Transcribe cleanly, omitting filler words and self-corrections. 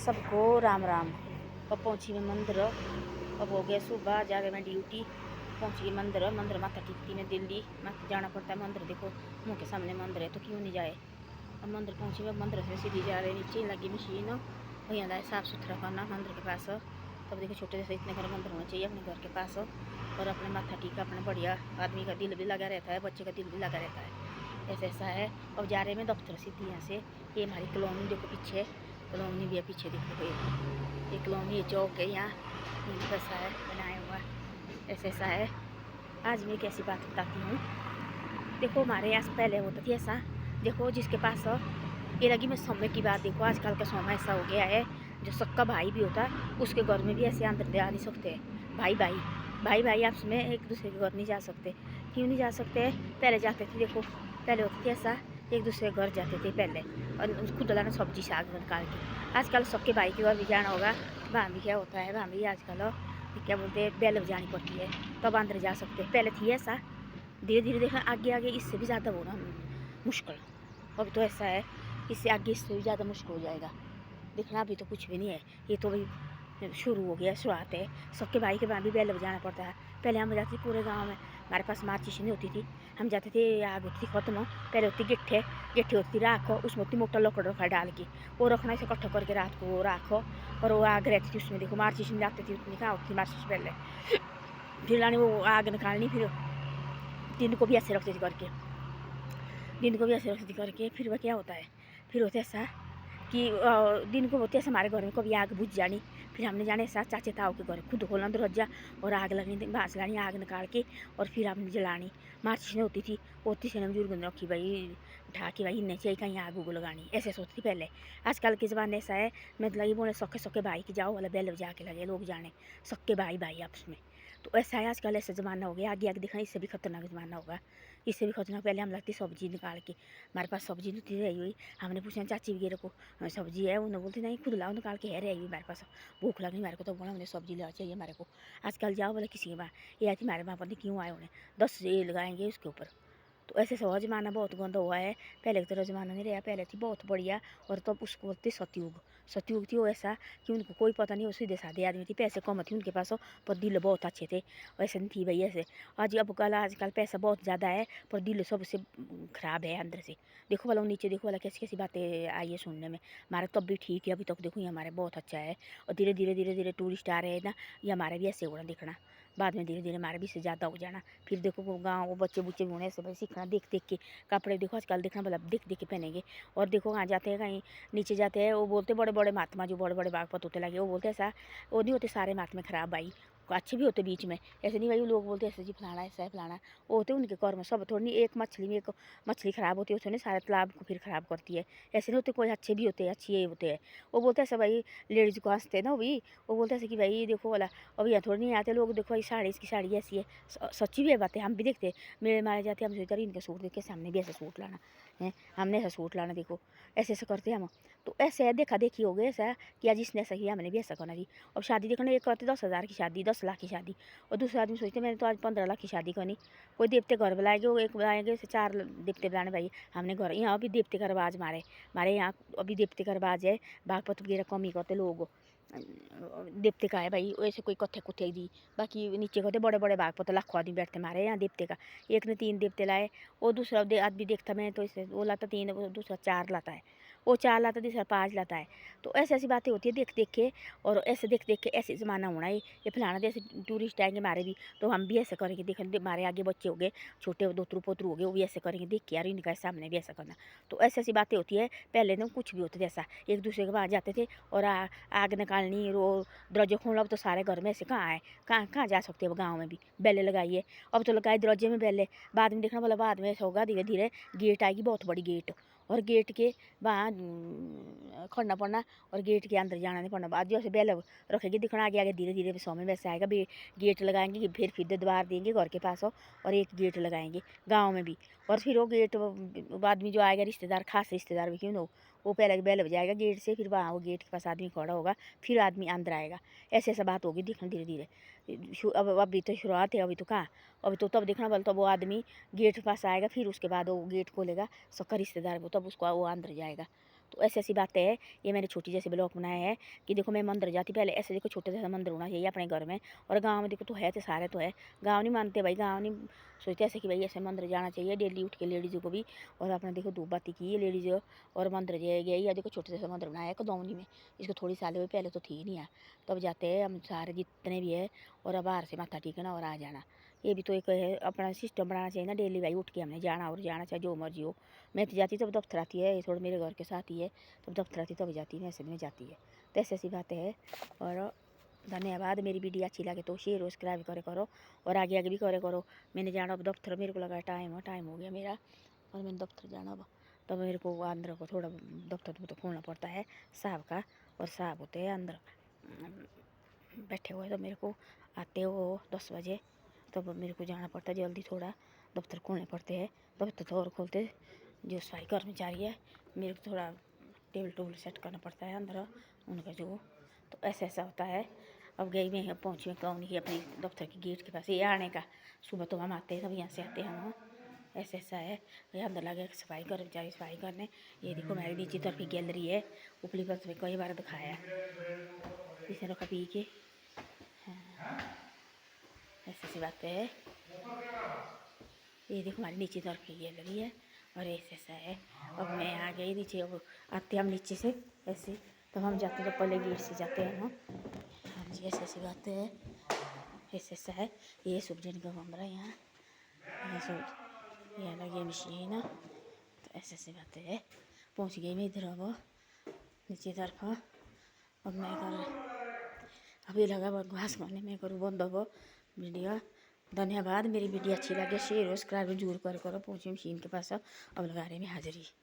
सबको राम राम। अब पहुंची मैं मंदिर। अब हो गया सुबह, जा रहे मैं ड्यूटी। पहुंची मंदिर, मंदिर माथा टिकती मैं दिल्ली मत जाना पड़ता है मंदिर। देखो मुंह के सामने मंदिर है तो क्यों नहीं जाए। अब मंदिर पहुंची मैं, मंदिर से सीधी जा रहे नीचे लगी मशीन और यहाँ साफ़ सुथरा करना मंदिर के पास। तब देखो छोटे जैसे इतने घर मंदिर होना चाहिए अपने घर के पास। और अपने माथा टीका अपने बढ़िया, आदमी का दिल भी लगा रहता है, बच्चे का दिल भी लगा रहता है। ऐसा ऐसा है। अब जा रहे हैं दफ्तर सीधी यहाँ से। ये हमारी कॉलोनी देखो पीछे, कॉलोनी भी है पीछे देखो। ये कॉलोनी, ये चौक है यहाँ, ऐसा है बनाया हुआ। ऐसा ऐसा है। आज मैं एक ऐसी बात बताती हूँ। देखो हमारे यहाँ पहले होता थी ऐसा, देखो जिसके पास ये लगी मैं समय की बात। देखो आजकल का समय ऐसा हो गया है, जो सबका भाई भी होता है उसके घर में भी ऐसे अंदर आ नहीं सकते। भाई भाई भाई भाई आपस में एक दूसरे के घर नहीं जा सकते। क्यों नहीं जा सकते? पहले जाते थे, देखो पहले होती थी ऐसा, एक दूसरे के घर जाते थे पहले और खुद लाना सब्जी साग निकाल के। आजकल सबके भाई के घर भी जाना होगा। वहाँ भी क्या होता है, वहाँ भी आजकल क्या बोलते हैं, बेल बजानी पड़ती है तब अंदर जा सकते। पहले थी ऐसा, धीरे धीरे देखना आगे आगे इससे भी ज़्यादा होना मुश्किल। अब तो ऐसा है, इससे आगे इससे भी ज़्यादा मुश्किल हो जाएगा। देखना अभी तो कुछ भी नहीं है, ये तो भाई शुरू हो गया, शुरुआत है। सबके भाई के वहाँ भी बेल बजाना पड़ता है। पहले हम जाते थे पूरे गांव में, हमारे पास माचिस नहीं होती थी, हम जाते थे, आग होती थी खत्म। पहले होती गिट्ठे, गिट्ठी होती थी राख, उसमें होती मोटा लकड़ रखा डाल के, वो रखना इसे इकट्ठा करके रात को राखो। और वो आग रहती थी उसमें, देखो माचिस नहीं जाती थी उतनी, कहाँ होती थी माचिस पहले। फिर लानी वो आग निकालनी, फिर दिन को भी ऐसे रखते थे करके, दिन को भी ऐसे रखते थे करके। फिर वह क्या होता है, फिर होता है ऐसा कि दिन को होते ऐसे हमारे घर में कभी आग बुझ जानी। फिर हमने जाने ऐसा चाचे ताऊ के घर खुद खोलना दरवाजा और आग लगनी, बाँस लानी आग निकाल के और फिर हमने जलानी। माचिस नहीं होती थी, होती से बुजुर्ग ने रखी भाई उठा के, भाई इन्हें चाहिए कहीं आग उग लगानी, ऐसे सोचती थी पहले। आजकल के ज़माने ऐसा है, मैं लगी बोले सके सके भाई की जाओ वाला बेल बजा के लगे लोग जाने, सके भाई भाई आपस में। तो ऐसा है, आजकल ऐसा ज़माना हो गया। आगे आगे देखना इससे भी खतरनाक ज़माना होगा, इससे भी खतरनाक। पहले हम लगती सब्जी निकाल के, हमारे पास सब्जी नहीं थी रही हुई, हमने पूछा चाची वगैरह को सब्जी है, उन्होंने बोलते नहीं खुद लाओ निकाल के है रही हुई मेरे पास, भूख लगी मेरे को तो बोला उन्हें सब्जी लेना चाहिए मेरे को। आजकल जाओ बोले किसी के वहाँ, ये आती हमारे वहाँ पता क्यों आए, उन्हें 10 ये लगाएंगे उसके ऊपर। तो ऐसे सौ ज़माना बहुत गंदा हुआ है। पहले की तरह ज़माना नहीं रहा, पहले थी बहुत बढ़िया। और तब उसको बोलते सतयुग। सतयुग थी वो ऐसा कि उनको कोई पता नहीं, वो सीधे साधे आदमी थी, पैसे कम थे उनके पास पर दिल बहुत अच्छे थे। वैसे नहीं थी भाई ऐसे। आज अब कल आजकल पैसा बहुत ज़्यादा है पर दिल सबसे ख़राब है अंदर से। देखो वाला नीचे, देखो वाला कैसी कैसी बातें आई है सुनने में। हमारा तब भी ठीक है, अभी तक देखो ये हमारे बहुत अच्छा है। और धीरे धीरे धीरे धीरे टूरिस्ट आ रहे हैं ना, ये हमारे भी ऐसे होना देखना। बाद में धीरे धीरे हमारे भी से ज़्यादा हो जाना। फिर देखो वो गाँव वो बच्चे बुच्चे भी होने ऐसे भाई सीखना देख देख के। कपड़े देखो आजकल देखना मतलब देख देख के पहनेंगे। और देखो वहाँ जाते हैं कहीं नीचे जाते हैं, वो बोलते बड़े बड़े महात्मा जो बड़े बड़े बागपत होते लगे, वो बोलते ऐसा, वो नहीं होते सारे महात्मा खराब भाई, अच्छे भी होते बीच में। ऐसे नहीं भाई लोग बोलते ऐसे जी फलाना ऐसा है फलाना, वो होते उनके कर्म सब। थोड़ी नहीं एक मछली में एक मछली खराब होती है, उसने सारे तालाब को फिर खराब करती है। ऐसे नहीं होते, कोई अच्छे भी होते हैं, अच्छे ही होते हैं। वो बोलते ऐसा भाई, लेडीज़ को हंसते हैं ना भी, वो बोलते ऐसे कि भाई देखो वाला अब यहाँ थोड़ी नहीं आते लोग, देखो ये साड़ी इसकी साड़ी ऐसी है। सच्ची भी है बातें, हम भी देखते हैं। मेरे मारे जाते हम सोचते इनके सूट देख के सामने भी ऐसा सूट लाना है, हमने ऐसा सूट लाना, देखो ऐसे ऐसे करते हैं हम। तो ऐसे है, देखा देखी हो गए ऐसा कि आज इसने ऐसा किया हमने भी ऐसा करना जी। अब शादी देखना, एक करते 10,000 की शादी, 10 लाख की शादी, और दूसरा आदमी सोचते मैंने तो आज 15 लाख की शादी करनी। कोई देवते घर बुलाएंगे, वो एक बुलाएंगे से 4 देवते बुलाने भाई। हमने घर यहाँ भी देवते का रिवाज हमारे यहाँ अभी देवते का रिवाज है। बागपत वगैरह कम ही करते लोग, देवते का है भाई, वैसे कोई कथे कुथे दी। बाकी नीचे कहते बड़े बड़े बागपत लाखों आदमी बैठते हमारे यहाँ देवते का। एक ने 3 देवते लाए, वो दूसरा आदमी देखता मैं तो इसे वो लाता 3, वो दूसरा 4 लाता है, वो 4 लाता दूसरा 5 लाता है। तो ऐसी ऐसी बातें होती है देख देख के। और ऐसे देख देख के ऐसे ज़माना होना है। ये फलाना जैसे टूरिस्ट आएंगे हमारे भी, तो हम भी ऐसे करेंगे। देख हमारे आगे बच्चे हो गए, छोटे दोतरू पोतरू हो गए, वो भी ऐसे करेंगे देख के, यार इनका सामने भी ऐसा करना। तो ऐसी ऐसी बातें होती है। पहले ना कुछ भी होता था ऐसा, एक दूसरे के पास जाते थे और आग निकालनी, रो दरवाजे खोलना। अब तो सारे घर में ऐसे कहाँ है, कहाँ कहाँ जा सकते हो गाँव में भी बेले लगाइए। अब तो लगाए दरवाजे में बेले, बाद में देखना बोला बाद में ऐसा होगा धीरे धीरे गेट आएगी, बहुत बड़ी गेट, और गेट के वहाँ खड़ना पड़ना और गेट के अंदर जाना नहीं पड़ना। बाद जैसे बेल रखेगी दिखना आगे आगे धीरे धीरे समय वैसे आएगा भी। गेट लगाएंगे फिर द्वार देंगे घर के पास हो, और एक गेट लगाएंगे गाँव में भी। और फिर वो गेट आदमी जो आएगा रिश्तेदार, खास रिश्तेदार भी क्यों ना हो, वो पहले बेल बजाएगा गेट से, फिर वहाँ वो गेट के पास आदमी खड़ा होगा, फिर आदमी अंदर आएगा। ऐसे ऐसा बात होगी देखना धीरे धीरे। अब अभी तो शुरुआत है, अभी तो कहाँ, अभी तो तब देखना बोल, तब वो आदमी गेट के पास आएगा, फिर उसके बाद वो गेट खोलेगा सबका रिश्तेदार वो, तब उसको वो अंदर जाएगा। तो ऐसी बात है। ये मैंने छोटी जैसे ब्लॉग बनाया है कि देखो मैं मंदिर जाती पहले ऐसे, देखो छोटा जैसा मंदिर होना चाहिए अपने घर में। और गाँव में देखो तो है, तो सारे तो है, गाँव नहीं मानते भाई, गाँव नहीं सोचते ऐसे कि भाई ऐसे मंदिर जाना चाहिए डेली उठ के लेडीज़ों को भी। और अपने देखो धूप बाती की लेडीज़ और मंदिर गए, या देखो छोटे जैसा मंदिर बनाया है कदौनी में। इसको थोड़ी साल हुए, पहले तो थी नहीं है, तब जाते हैं हम सारे जितने भी है। और अब बाहर से माथा टेकना और आ जाना, ये भी तो एक है अपना सिस्टम बनाना चाहिए ना, डेली भाई उठ के हमने जाना और जाना, चाहे जो मर्जी हो। मैं तो जाती तब दफ्तर आती है, ये थोड़ा मेरे घर के साथ ही है, तब दफ्तर आती तब जाती है, ऐसे में जाती है। तो ऐसी बातें है। और धन्यवाद। मेरी वीडियो अच्छी लगे तो शेयर और सब्सक्राइब करे करो, और आगे आगे भी करे करो। मैंने जाना अब दफ्तर, मेरे को लगा टाइम हो गया मेरा, और मैंने दफ्तर जाना अब। तब मेरे को अंदर को थोड़ा दफ्तर तो खोलना पड़ता है साहब का, और साहब होते हैं अंदर बैठे हुए, तो मेरे को आते हो 10 बजे, तब मेरे को जाना पड़ता है जल्दी, थोड़ा दफ्तर खोलने पड़ते हैं। दफ्तर तो और खोलते जो सफाई कर्मचारी है, मेरे को थोड़ा टेबल टूबल सेट करना पड़ता है अंदर उनका जो। तो ऐसा होता है। अब गई मैं, पहुँची मैं कौन ही अपनी दफ्तर के गेट के पास, ये आने का सुबह तो हम आते हैं, तब यहाँ से आते हैं हम। ऐसा है। ये अंदर लगे सफाई कर्मचारी सफाई करने। ये देखो हमारी नीचे तरफ की गैलरी है, ऊपरी पर से कई बार दिखाया इसे रखा पी के। हाँ, ऐसी बात है। ये देखो हमारी नीचे तरफ की गैलरी है, और ऐसा है। अब मैं आ गई नीचे, अब आते हम नीचे से ऐसे, तो हम जाते तो पहले गेट से जाते हैं हम। हाँ जी, ऐसी बात है। ऐसा है। ये सुबजन का कमरा है यहाँ, यहाँ लगी मशीन। तो ऐसी बात है। पहुँच गई मैं इधर अब नीचे तरफ। अब मैं अभी लगा घास खाने में करूँ बंद अब वीडियो। धन्यवाद। मेरी वीडियो अच्छी लगे शेयर और सब्सक्राइब जरूर करो। पहुँची मशीन के पास, अब लगा रहे हैं हाजिरी।